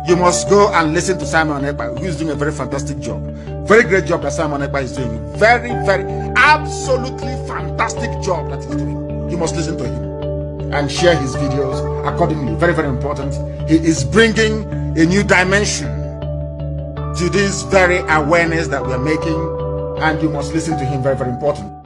you must go and listen to Simon Ekpa, who is doing a very fantastic job. Very great job that Simon Ekpa is doing. Very, very, absolutely fantastic job that he's doing. You must listen to him and share his videos accordingly. Very, very important. He is bringing a new dimension to this very awareness that we're making, and you must listen to him. Very, very important.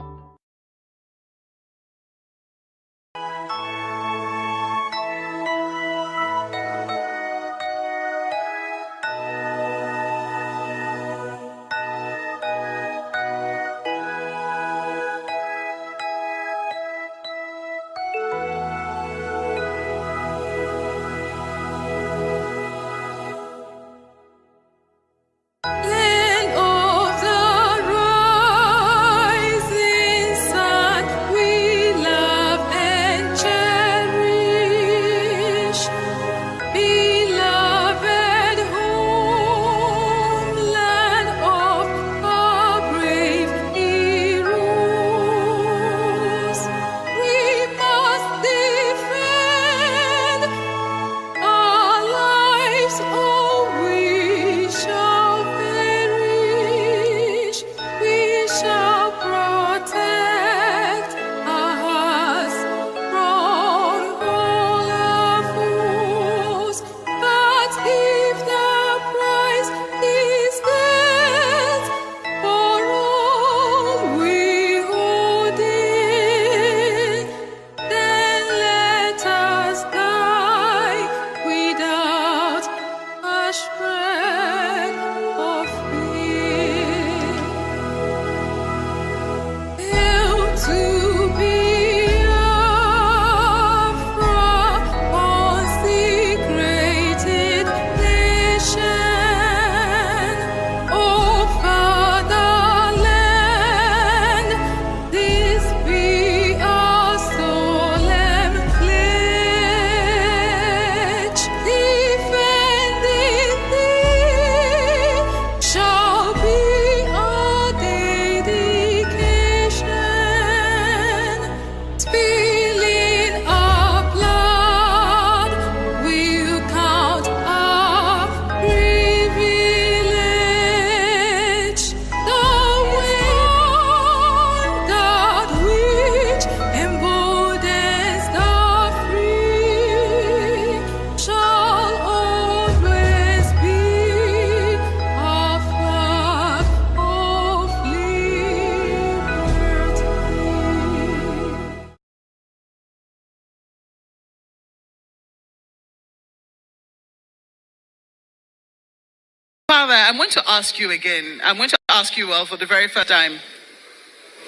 Father, I'm going to ask you again. I'm going to ask you for the very first time.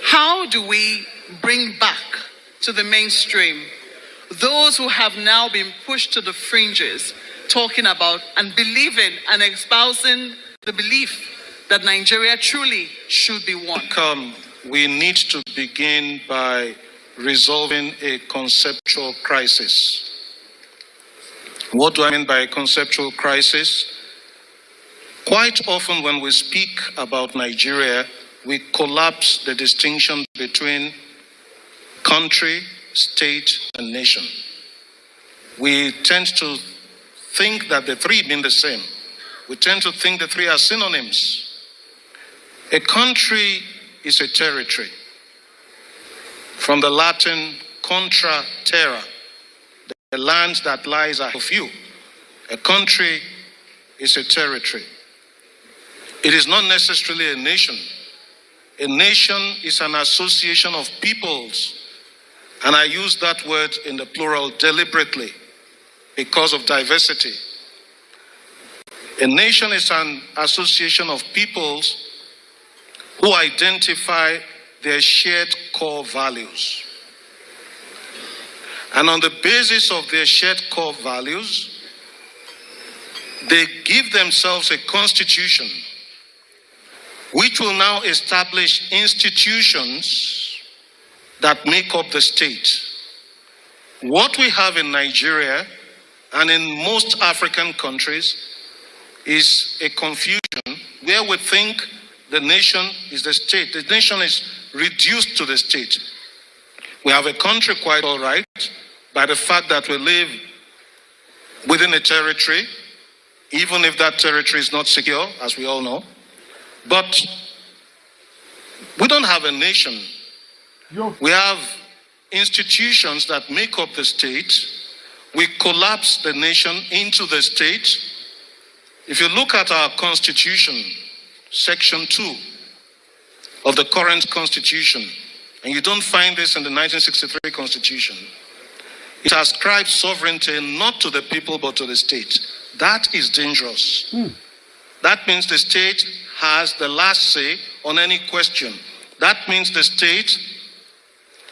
How do we bring back to the mainstream those who have now been pushed to the fringes, talking about and believing and espousing the belief that Nigeria truly should be one? We need to begin by resolving a conceptual crisis. What do I mean by a conceptual crisis? Quite often when we speak about Nigeria, we collapse the distinction between country, state, and nation. We tend to think that the three mean the same. We tend to think the three are synonyms. A country is a territory. From the Latin contra terra, the land that lies ahead of you. A country is a territory. It is not necessarily a nation. A nation is an association of peoples. And I use that word in the plural deliberately because of diversity. A nation is an association of peoples who identify their shared core values. And on the basis of their shared core values, they give themselves a constitution which will now establish institutions that make up the state. What we have in Nigeria and in most African countries is a confusion where we think the nation is the state. The nation is reduced to the state. We have a country quite all right by the fact that we live within a territory even if that territory is not secure, as we all know. But we don't have a nation. We have institutions that make up the state. We collapse the nation into the state. If you look at our constitution, section 2 of the current constitution, and you don't find this in the 1963 constitution, it ascribes sovereignty not to the people but to the state. That is dangerous. That means the state has the last say on any question. That means the state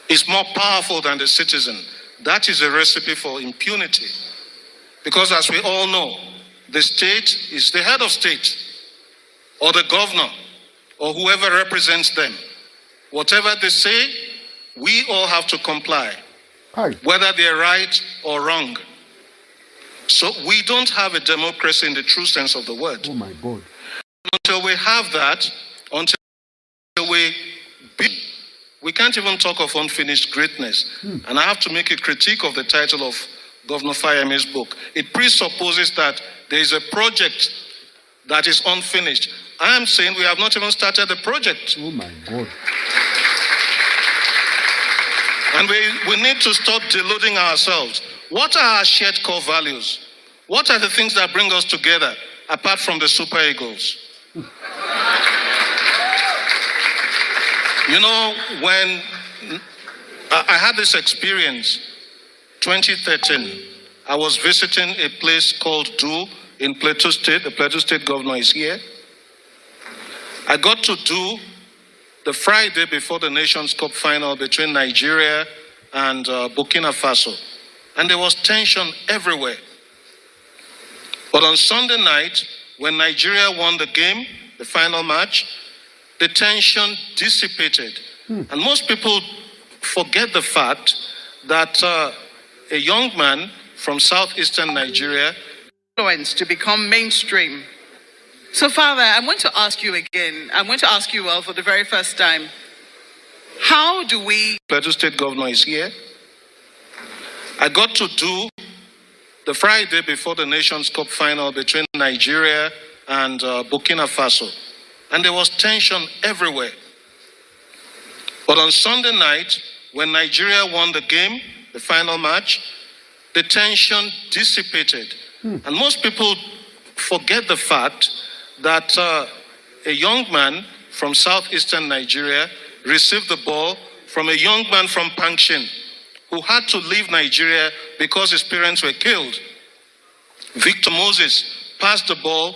is more powerful than the citizen. That is a recipe for impunity. Because as we all know, the state is the head of state, or the governor, or whoever represents them. Whatever they say, we all have to comply, whether they're right or wrong. So we don't have a democracy in the true sense of the word. Oh my God. Until we have that, until we can't even talk of unfinished greatness. And I have to make a critique of the title of Governor Fayemi's book. It presupposes that there is a project that is unfinished. I am saying we have not even started the project. Oh my God. And we need to stop deluding ourselves. What are our shared core values? What are the things that bring us together, apart from the super egos? You know, when I had this experience, 2013, I was visiting a place called Do in Plateau State. The Plateau State governor is here. I got to Do the Friday before the Nations Cup final between Nigeria and Burkina Faso. And there was tension everywhere. But on Sunday night, when Nigeria won the game, the final match, the tension dissipated. And most people forget the fact that a young man from southeastern Nigeria influence to become mainstream. So, Father, I'm going to ask you again. I'm going to ask you for the very first time. How do we... Plateau State governor is here. I got to Do the Friday before the Nations Cup final between Nigeria and Burkina Faso. And there was tension everywhere. But on Sunday night, when Nigeria won the game, the final match, the tension dissipated. And most people forget the fact that a young man from southeastern Nigeria received the ball from a young man from Pangshin who had to leave Nigeria because his parents were killed. Victor Moses passed the ball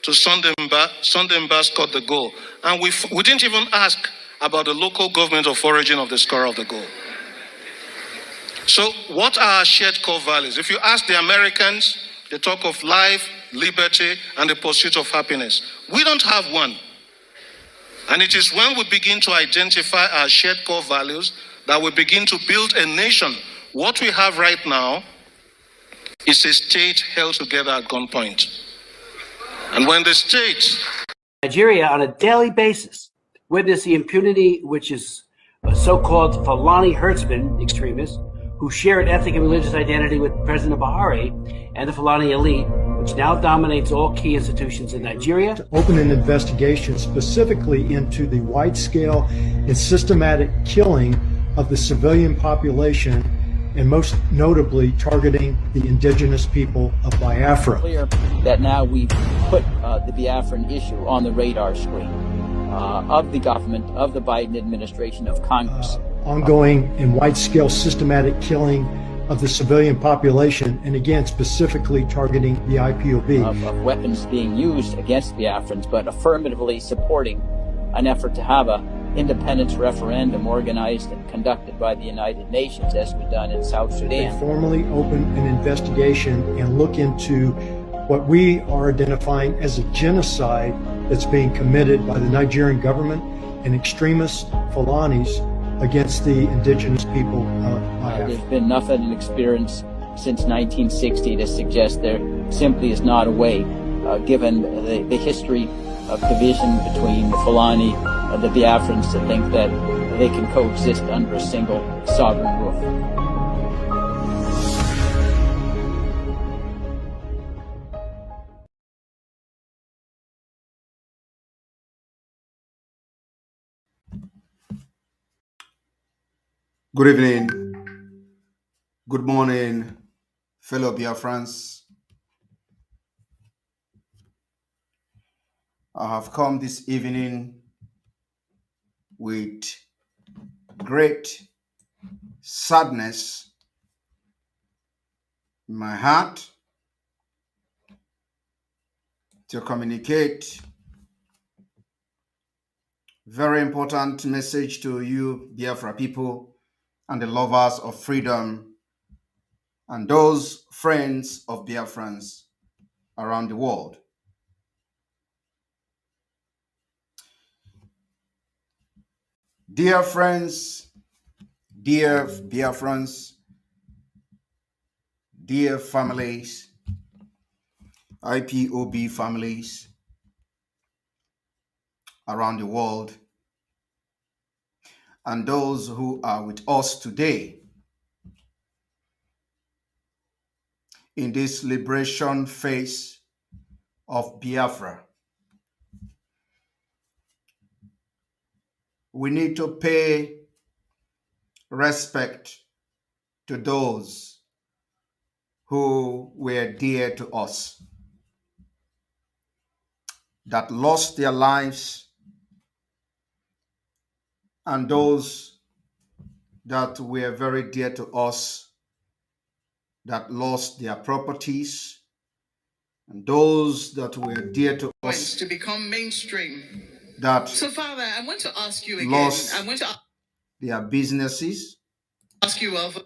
to Sunday Mba scored the goal. And we didn't even ask about the local government of origin of the scorer of the goal. So what are our shared core values? If you ask the Americans, they talk of life, liberty, and the pursuit of happiness. We don't have one. And it is when we begin to identify our shared core values that we begin to build a nation. What we have right now is a state held together at gunpoint. And when the state... Nigeria, on a daily basis, witness the impunity which is so-called Fulani herdsmen extremists who share an ethnic and religious identity with President Buhari and the Fulani elite, which now dominates all key institutions in Nigeria. To open an investigation specifically into the wide-scale and systematic killing of the civilian population, and most notably targeting the indigenous people of Biafra. Clear that now we've put the Biafran issue on the radar screen of the government, of the Biden administration, of Congress. Ongoing and wide-scale systematic killing of the civilian population, and again specifically targeting the IPOB. Of weapons being used against Biafrans, but affirmatively supporting an effort to have a independence referendum organized and conducted by the United Nations, as we've done in South Sudan. They formally open an investigation and look into what we are identifying as a genocide that's being committed by the Nigerian government and extremist Fulanis against the indigenous people of Biafra. There's been nothing in experience since 1960 to suggest there simply is not a way, given the history of division between the Fulani and the Biafrans, to think that they can coexist under a single sovereign roof. Good evening, good morning, fellow Biafrans. I have come this evening with great sadness in my heart to communicate very important message to you, Biafra people, and the lovers of freedom, and those friends of Biafrans around the world. Dear friends, dear Biafrans, dear families, IPOB families around the world, and those who are with us today in this liberation phase of Biafra. We need to pay respect to those who were dear to us, that lost their lives, and those that were very dear to us, that lost their properties, and those that were dear to us to become mainstream. that So, Father, I want to ask you again. lost I want to their businesses, ask you of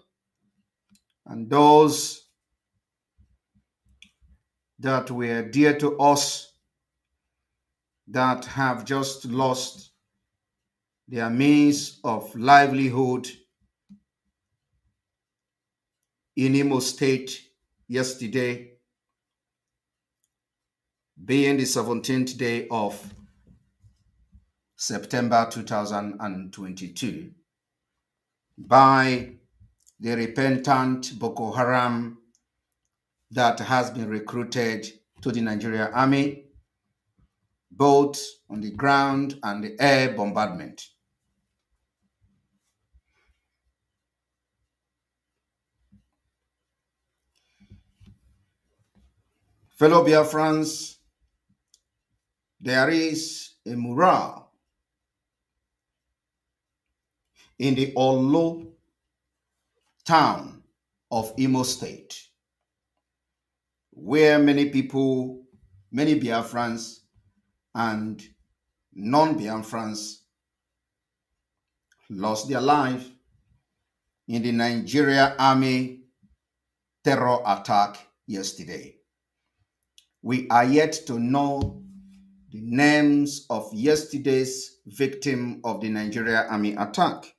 and those that were dear to us that have just lost their means of livelihood in Imo State yesterday, being the 17th day of September 2022, by the repentant Boko Haram that has been recruited to the Nigerian army, both on the ground and the air bombardment. Fellow Biafrans, there is a mural in the ORLU town of Imo State, where many people, many Biafrans and non-Biafrans lost their life in the Nigeria Army terror attack yesterday. We are yet to know the names of yesterday's victim of the Nigeria Army attack.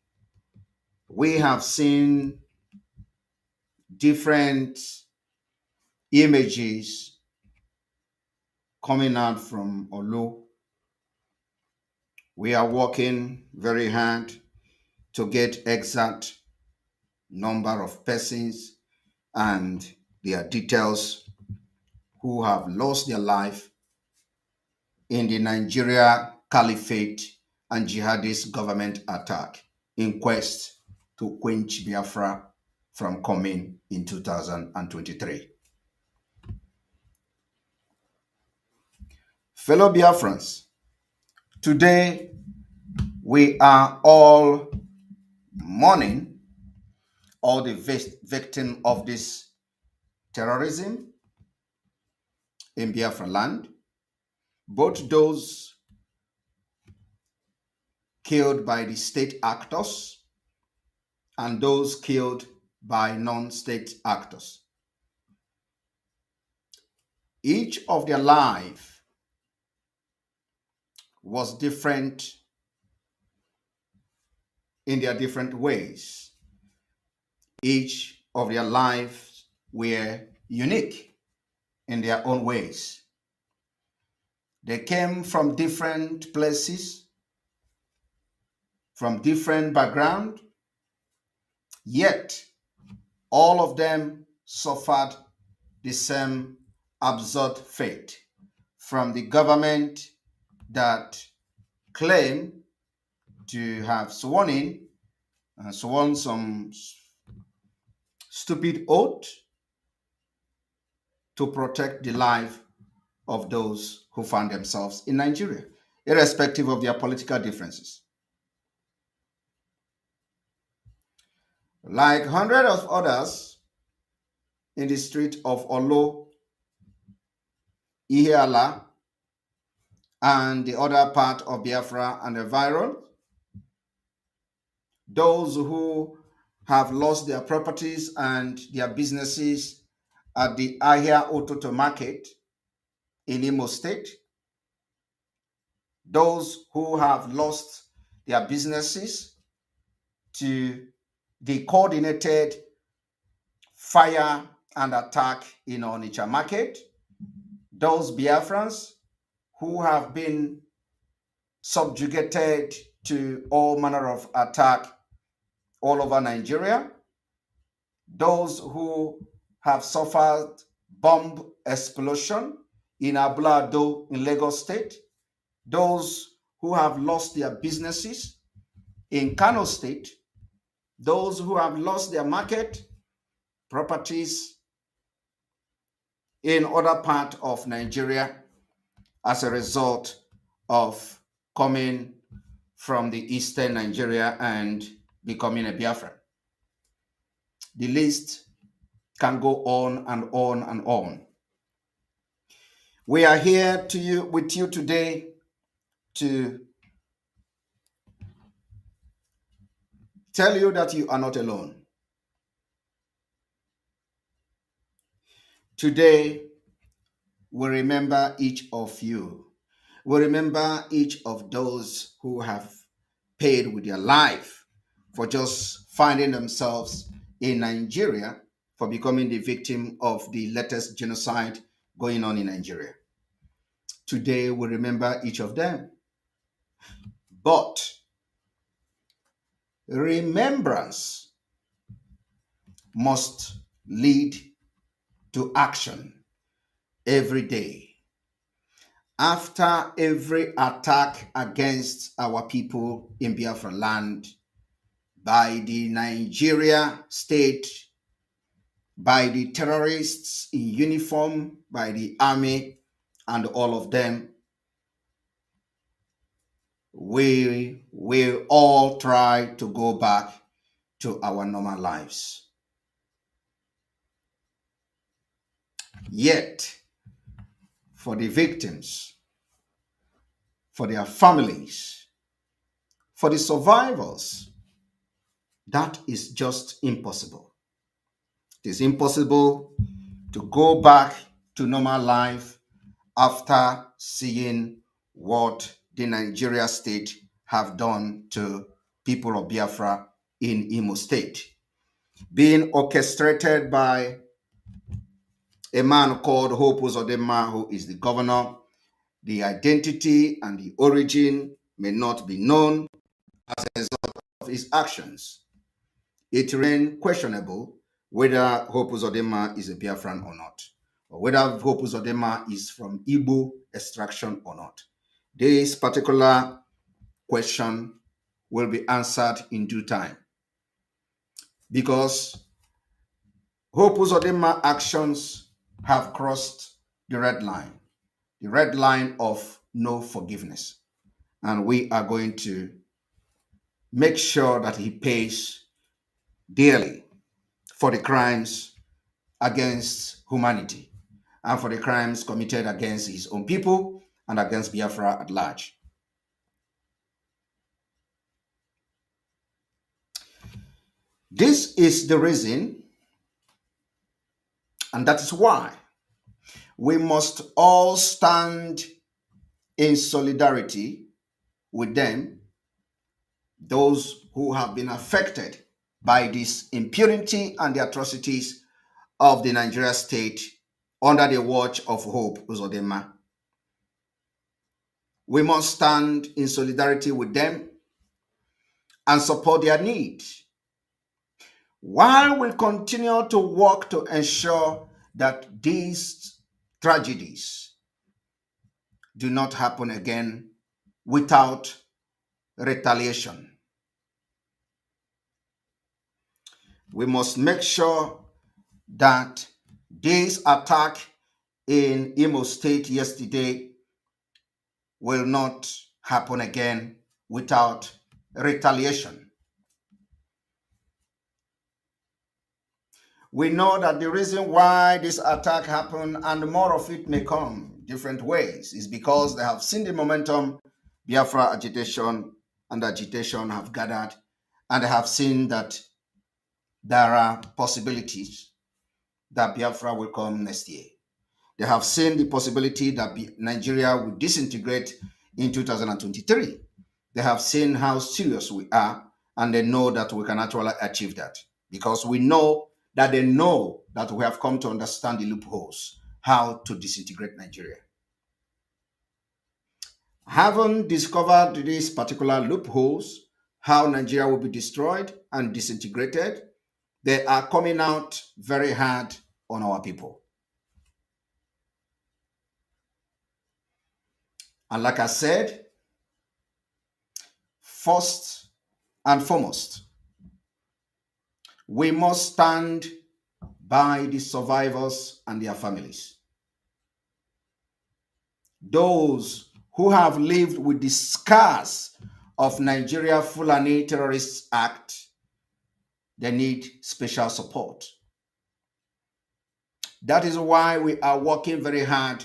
We have seen different images coming out from ORLU. We are working very hard to get exact number of persons and their details who have lost their life in the Nigeria Caliphate and jihadist government attack in quest to quench Biafra from coming in 2023. Fellow Biafrans, today we are all mourning all the victims of this terrorism in Biafra land, both those killed by the state actors and those killed by non-state actors. Each of their life was different in their different ways. Each of their lives were unique in their own ways. They came from different places, from different background, yet all of them suffered the same absurd fate from the government that claim to have sworn in sworn some stupid oath to protect the life of those who found themselves in Nigeria, irrespective of their political differences. Like hundreds of others in the street of ORLU, Ihiala, and the other part of Biafra and environ, those who have lost their properties and their businesses at the Ahia Ototo market in Imo State, those who have lost their businesses to the coordinated fire and attack in Onitsha market, those Biafrans who have been subjugated to all manner of attack all over Nigeria, those who have suffered bomb explosion in Ablado in Lagos State, those who have lost their businesses in Kano State, those who have lost their market, properties in other parts of Nigeria as a result of coming from the eastern Nigeria and becoming a Biafran. The list can go on and on and on. We are here with you today to tell you that you are not alone. Today, we remember each of you. We remember each of those who have paid with their life for just finding themselves in Nigeria, for becoming the victim of the latest genocide going on in Nigeria. Today, we remember each of them. But remembrance must lead to action every day. After every attack against our people in Biafra land by the Nigeria state, by the terrorists in uniform, by the army, and all of them, we will all try to go back to our normal lives. Yet, for the victims, for their families, for the survivors, that is just impossible. It is impossible to go back to normal life after seeing what the Nigeria state have done to people of Biafra in Imo State, being orchestrated by a man called Hope Uzodinma, who is the governor. The identity and the origin may not be known as a result of his actions. It remains questionable whether Hope Uzodinma is a Biafran or not, or whether Hope Uzodinma is from Igbo extraction or not. This particular question will be answered in due time, because Hope Uzodinma actions have crossed the red line of no forgiveness. And we are going to make sure that he pays dearly for the crimes against humanity and for the crimes committed against his own people and against Biafra at large. This is the reason, and that is why we must all stand in solidarity with them, those who have been affected by this impunity and the atrocities of the Nigeria state under the watch of Hope Uzodinma. We must stand in solidarity with them and support their needs, while we continue to work to ensure that these tragedies do not happen again without retaliation. We must make sure that this attack in Imo State yesterday will not happen again without retaliation. We know that the reason why this attack happened, and more of it may come different ways, is because they have seen the momentum Biafra agitation have gathered, and they have seen that there are possibilities that Biafra will come next year. They have seen the possibility that Nigeria will disintegrate in 2023. They have seen how serious we are, and they know that we can actually achieve that, because we know that they know that we have come to understand the loopholes, how to disintegrate Nigeria. Having discovered these particular loopholes, how Nigeria will be destroyed and disintegrated, they are coming out very hard on our people. And like I said, first and foremost, we must stand by the survivors and their families. Those who have lived with the scars of Nigeria Fulani Terrorist Act, they need special support. That is why we are working very hard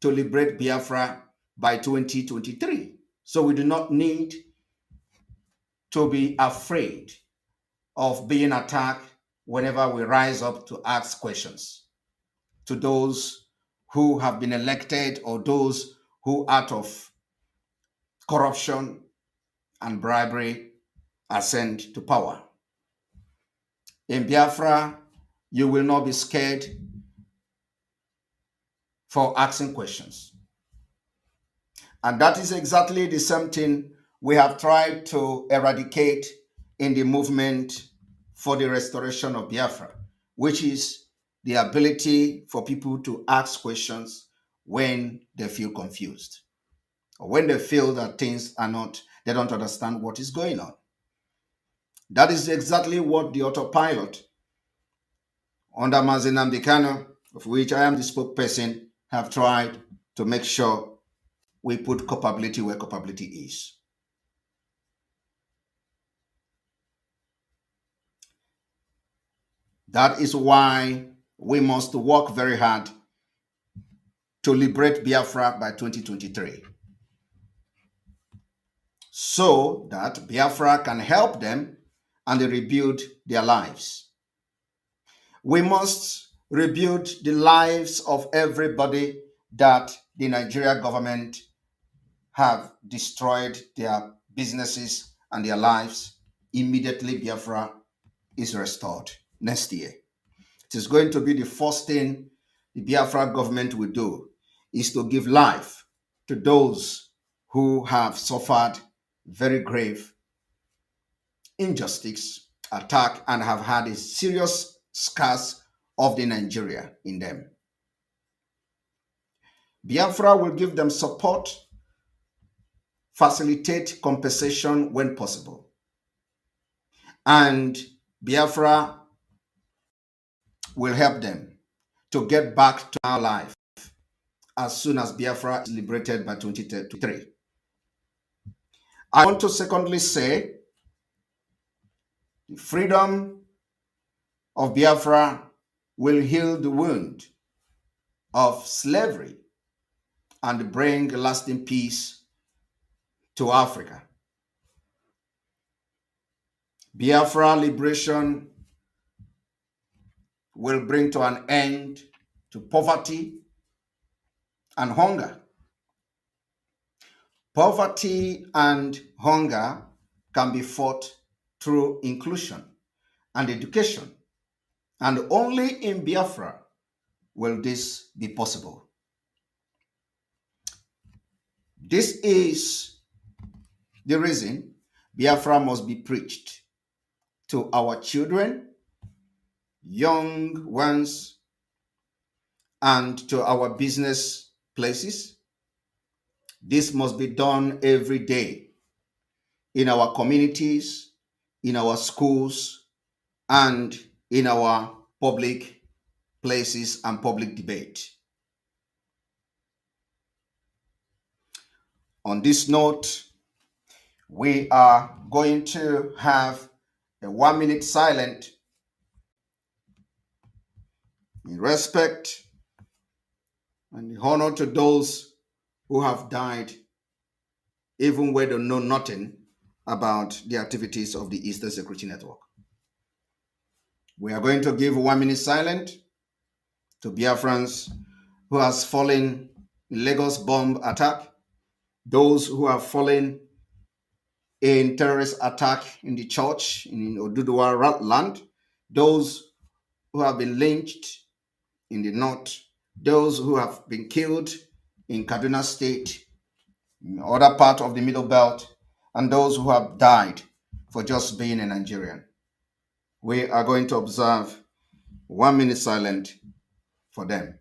to liberate Biafra by 2023. So we do not need to be afraid of being attacked whenever we rise up to ask questions to those who have been elected or those who, out of corruption and bribery, ascend to power. In Biafra, you will not be scared for asking questions. And that is exactly the same thing we have tried to eradicate in the movement for the restoration of Biafra, which is the ability for people to ask questions when they feel confused, or when they feel that things are not, they don't understand what is going on. That is exactly what the autopilot under Mazi Nnamdi Kanu, of which I am the spokesperson, have tried to make sure we put culpability where culpability is. That is why we must work very hard to liberate Biafra by 2023, so that Biafra can help them and they rebuild their lives. We must rebuild the lives of everybody that the Nigeria government have destroyed their businesses and their lives. Immediately Biafra is restored next year. It is going to be the first thing the Biafra government will do, is to give life to those who have suffered very grave injustice, attack, and have had a serious scars of the Nigeria in them. Biafra will give them support, facilitate compensation when possible. And Biafra will help them to get back to our life as soon as Biafra is liberated by 2023. I want to secondly say the freedom of Biafra will heal the wound of slavery and bring lasting peace to Africa. Biafra liberation will bring to an end to poverty and hunger. Poverty and hunger can be fought through inclusion and education, and only in Biafra will this be possible. This is the reason Biafra must be preached to our children, young ones, and to our business places. This must be done every day in our communities, in our schools, and in our public places and public debate. On this note, we are going to have a 1 minute silent in respect and honor to those who have died, even where they know nothing about the activities of the Eastern Security Network. We are going to give 1 minute silent to Biafrans who has fallen in Lagos bomb attack, those who have fallen in terrorist attack in the church in Oduduwa land, those who have been lynched in the north, those who have been killed in Kaduna State, in other part of the Middle Belt, and those who have died for just being a Nigerian. We are going to observe 1 minute silent for them.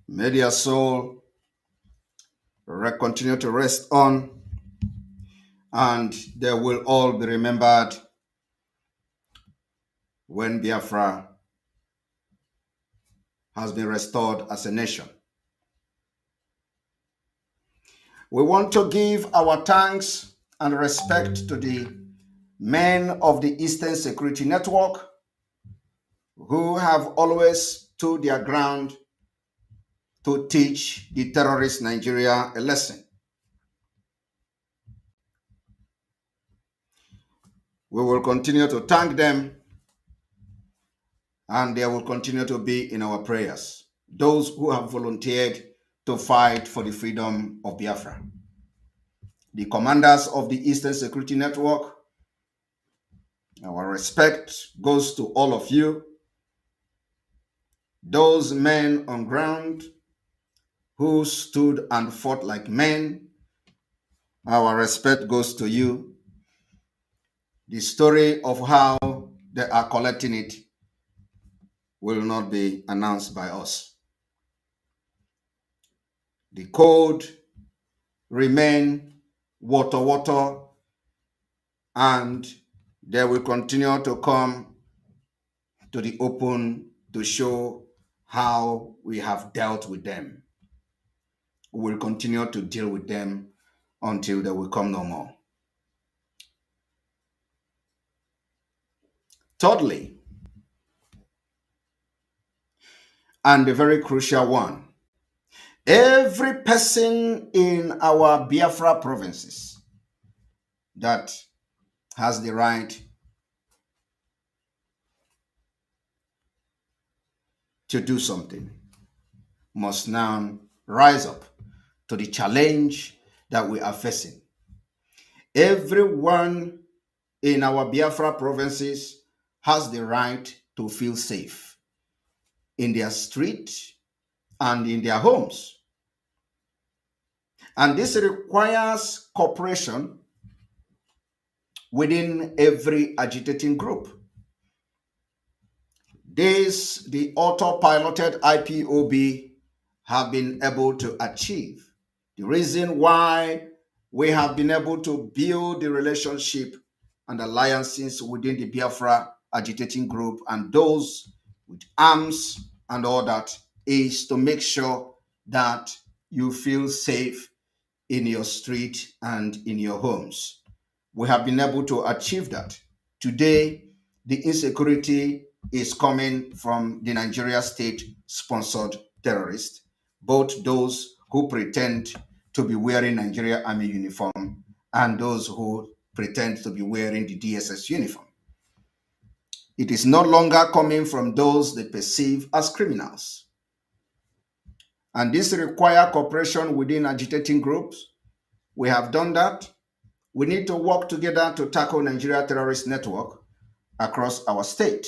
May their soul continue to rest on, and they will all be remembered when Biafra has been restored as a nation. We want to give our thanks and respect to the men of the Eastern Security Network who have always stood their ground to teach the terrorist Nigeria a lesson. We will continue to thank them, and they will continue to be in our prayers. Those who have volunteered to fight for the freedom of Biafra. The commanders of the Eastern Security Network, our respect goes to all of you. Those men on ground who stood and fought like men, our respect goes to you. The story of how they are collecting it will not be announced by us. The code remain water, and they will continue to come to the open to show how we have dealt with them. We will continue to deal with them until they will come no more. Thirdly, and a very crucial one, every person in our Biafra provinces that has the right to do something must now rise up to the challenge that we are facing. Everyone in our Biafra provinces has the right to feel safe in their street and in their homes. And this requires cooperation within every agitating group. The auto-piloted IPOB have been able to achieve. The reason why we have been able to build the relationship and alliances within the Biafra agitating group and those with arms and all that is to make sure that you feel safe in your street and in your homes. We have been able to achieve that. Today, the insecurity is coming from the Nigeria state-sponsored terrorists, both those who pretend to be wearing Nigeria Army uniform and those who pretend to be wearing the DSS uniform. It is no longer coming from those they perceive as criminals. And this requires cooperation within agitating groups. We have done that. We need to work together to tackle Nigeria terrorist network across our state,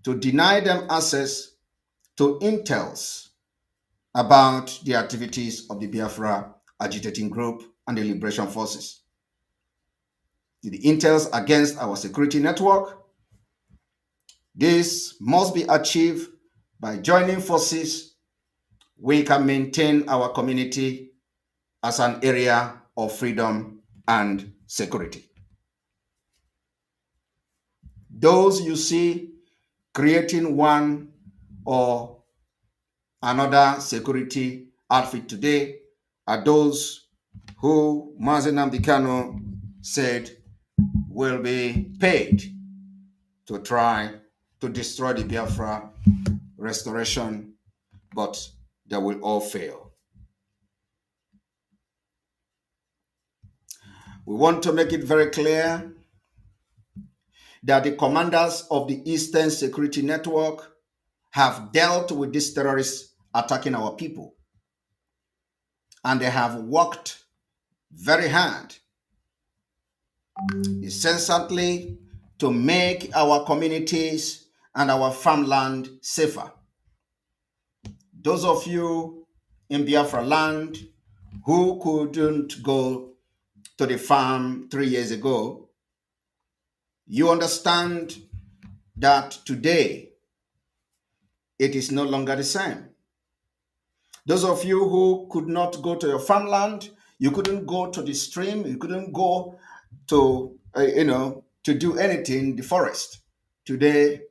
to deny them access to intels about the activities of the Biafra agitating group and the liberation forces. The intels against our security network. This must be achieved by joining forces. We can maintain our community as an area of freedom and security. Those you see creating one or another security outfit today are those who Mazi Nnamdi Kanu said will be paid to try to destroy the Biafra restoration, but they will all fail. We want to make it very clear that the commanders of the Eastern Security Network have dealt with these terrorists attacking our people. And they have worked very hard, incessantly, to make our communities and our farmland safer. Those of you in Biafra land who couldn't go to the farm 3 years ago, you understand that today it is no longer the same. Those of you who could not go to your farmland, you couldn't go to the stream, you couldn't go to, to do anything in the forest. Today,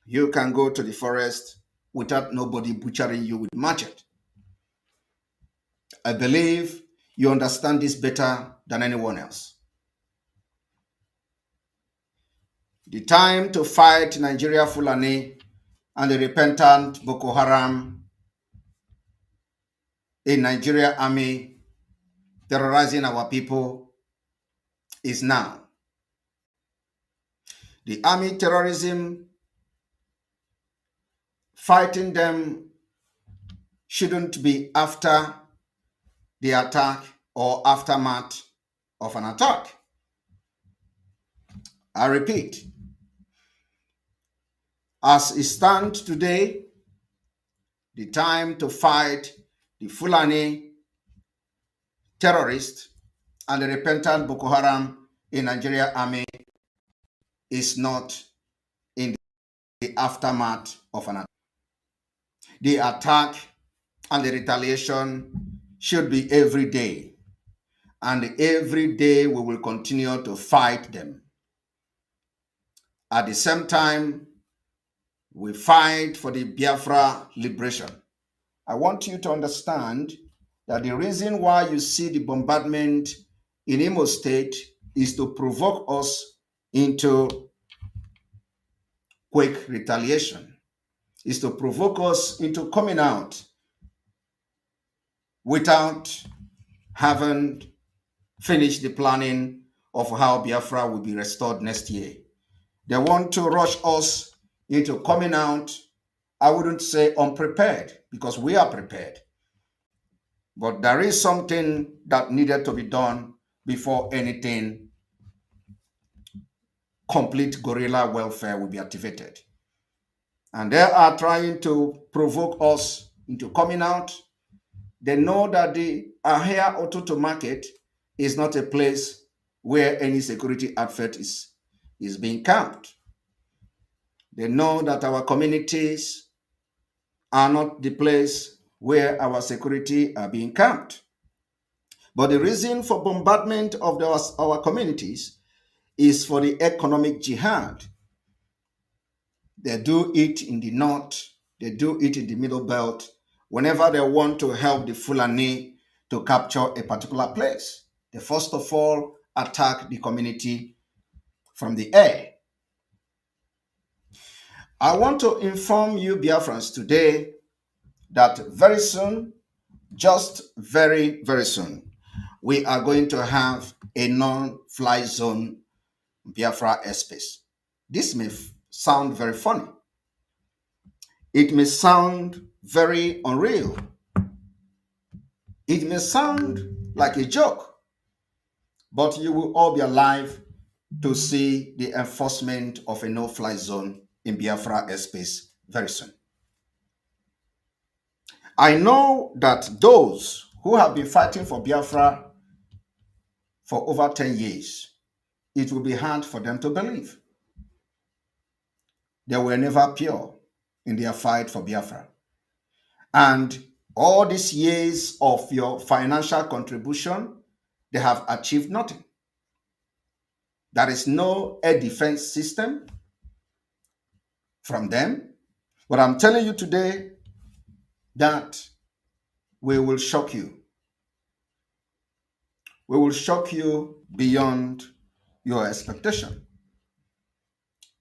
you can go to the forest without nobody butchering you with machete. I believe you understand this better than anyone else. The time to fight Nigeria Fulani and the repentant Boko Haram in Nigeria army terrorizing our people is now. The army terrorism, fighting them shouldn't be after the attack or aftermath of an attack. I repeat, as it stands today, the time to fight the Fulani terrorists and the repentant Boko Haram in Nigeria army is not in the aftermath of an attack. The attack and the retaliation should be every day. And every day we will continue to fight them. At the same time, we fight for the Biafra liberation. I want you to understand that the reason why you see the bombardment in Imo State is to provoke us into quick retaliation, is to provoke us into coming out without having finished the planning of how Biafra will be restored next year. They want to rush us into coming out, I wouldn't say unprepared, because we are prepared. But there is something that needed to be done before anything complete guerrilla warfare will be activated. And they are trying to provoke us into coming out. They know that the Ahia Ototo market is not a place where any security outfit is being camped. They know that our communities are not the place where our security are being camped. But the reason for bombardment of our communities is for the economic jihad. They do it in the north, they do it in the middle belt, whenever they want to help the Fulani to capture a particular place. They first of all attack the community from the air. I want to inform you, Biafrans, today that very soon, just very, very soon, we are going to have a non-fly zone Biafra airspace. This may sound very funny. It may sound very unreal. It may sound like a joke, but you will all be alive to see the enforcement of a no-fly zone in Biafra airspace very soon. I know that those who have been fighting for Biafra for over 10 years, it will be hard for them to believe. They were never pure in their fight for Biafra. And all these years of your financial contribution, they have achieved nothing. There is no air defense system from them. But I'm telling you today that we will shock you. We will shock you beyond your expectation.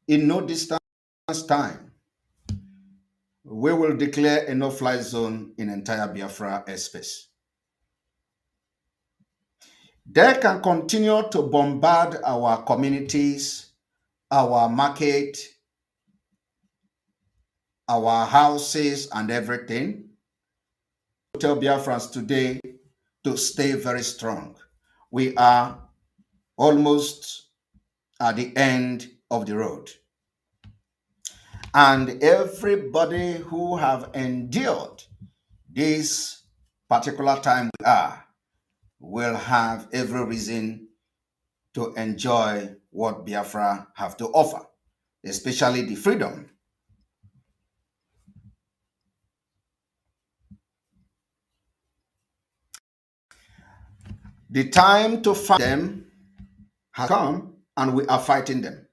In no distance time, we will declare a no-fly zone in entire Biafra airspace. They can continue to bombard our communities, our market, our houses, and everything. Tell Biafrans today to stay very strong. We are almost at the end of the road. And everybody who have endured this particular time we are will have every reason to enjoy what Biafra have to offer, especially the freedom. The time to fight them has come, and we are fighting them.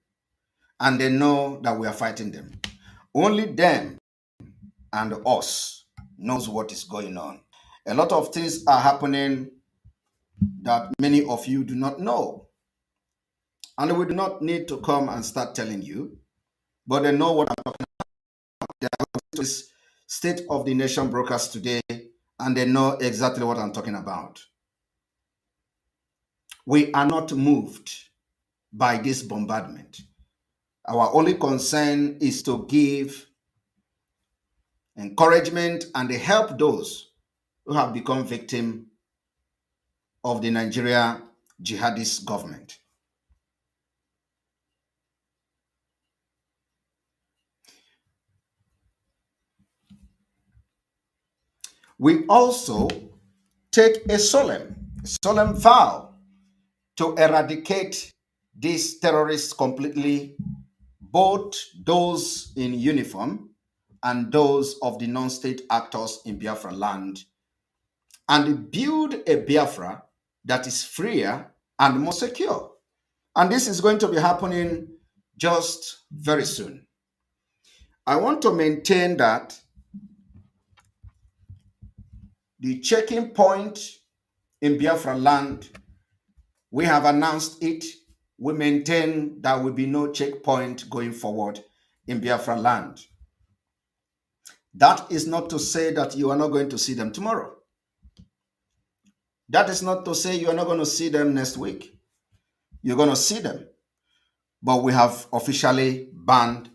And they know that we are fighting them. Only them and us knows what is going on. A lot of things are happening that many of you do not know. And we do not need to come and start telling you, but they know what I'm talking about. They are going to this State of the Nation broadcast today, and they know exactly what I'm talking about. We are not moved by this bombardment. Our only concern is to give encouragement and help those who have become victims of the Nigeria jihadist government. We also take a solemn vow to eradicate these terrorists completely, both those in uniform and those of the non-state actors in Biafra land, and build a Biafra that is freer and more secure. And this is going to be happening just very soon. I want to maintain that the checking point in Biafra land, we have announced it. We maintain there will be no checkpoint going forward in Biafra land. That is not to say that you are not going to see them tomorrow. That is not to say you are not going to see them next week. You're going to see them. But we have officially banned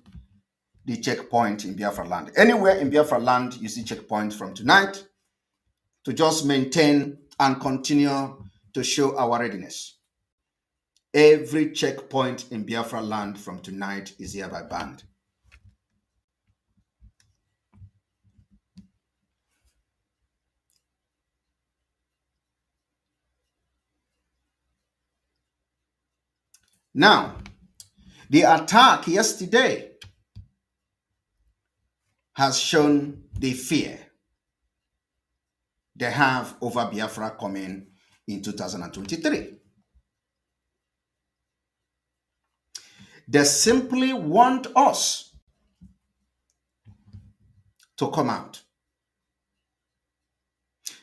the checkpoint in Biafra land. Anywhere in Biafra land, you see checkpoints from tonight to just maintain and continue to show our readiness. Every checkpoint in Biafra land from tonight is hereby banned. Now, the attack yesterday has shown the fear they have over Biafra coming in 2023. They simply want us to come out.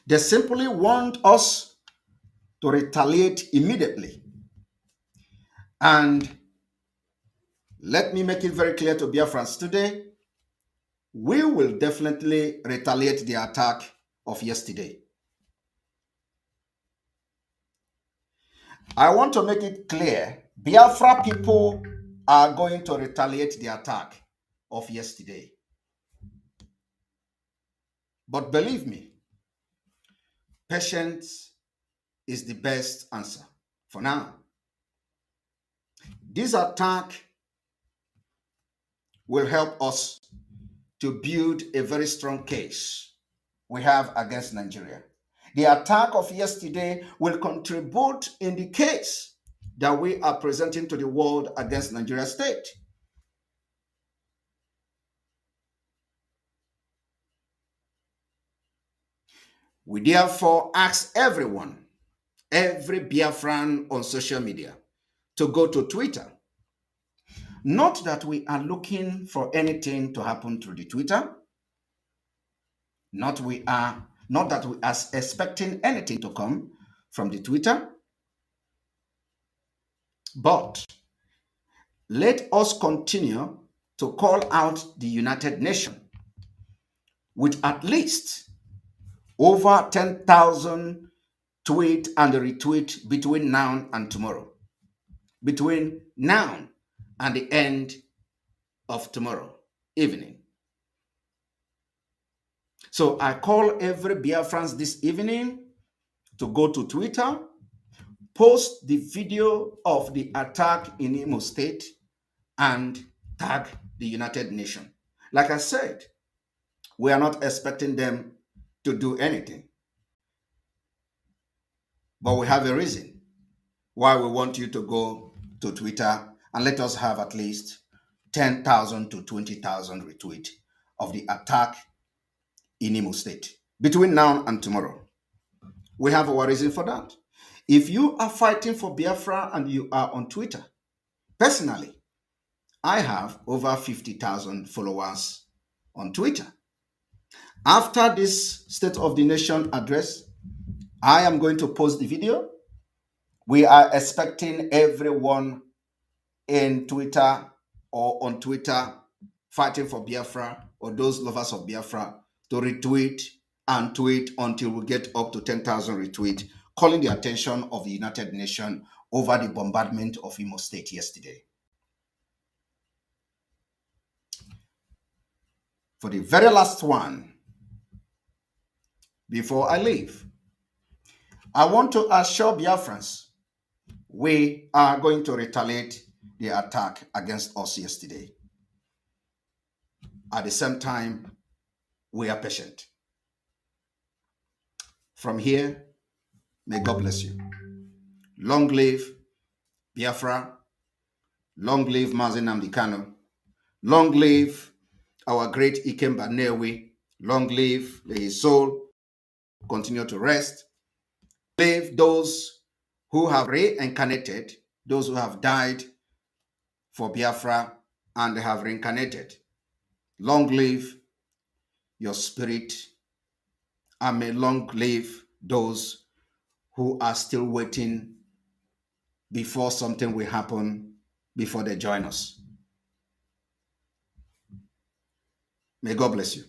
They simply want us to retaliate immediately. And let me make it very clear to Biafrans today, we will definitely retaliate the attack of yesterday. I want to make it clear, Biafra people are going to retaliate the attack of yesterday. But believe me, patience is the best answer for now. This attack will help us to build a very strong case we have against Nigeria. The attack of yesterday will contribute in the case that we are presenting to the world against Nigeria state. We therefore ask everyone, every Biafran on social media, to go to Twitter. Not that we are looking for anything to happen through the Twitter. Not that we are expecting anything to come from the Twitter. But let us continue to call out the United Nations with at least over 10,000 tweet and retweet between now and tomorrow. Between now and the end of tomorrow evening. So I call every Biafrans this evening to go to Twitter, post the video of the attack in Imo State, and tag the United Nations. Like I said, we are not expecting them to do anything. But we have a reason why we want you to go to Twitter and let us have at least 10,000 to 20,000 retweets of the attack in Imo State between now and tomorrow. We have our reason for that. If you are fighting for Biafra and you are on Twitter, personally, I have over 50,000 followers on Twitter. After this State of the Nation address, I am going to post the video. We are expecting everyone in Twitter or on Twitter fighting for Biafra or those lovers of Biafra to retweet and tweet until we get up to 10,000 retweets, calling the attention of the United Nations over the bombardment of Imo State yesterday. For the very last one, before I leave, I want to assure Biafrans we are going to retaliate the attack against us yesterday. At the same time, we are patient. From here, may God bless you. Long live Biafra. Long live Mazi Nnamdi Kanu. Long live our great Ikemba Nnewi. Long live his soul. Continue to rest. Live those who have reincarnated, those who have died for Biafra and have reincarnated. Long live your spirit, and may long live those who are still waiting before something will happen before they join us. May God bless you.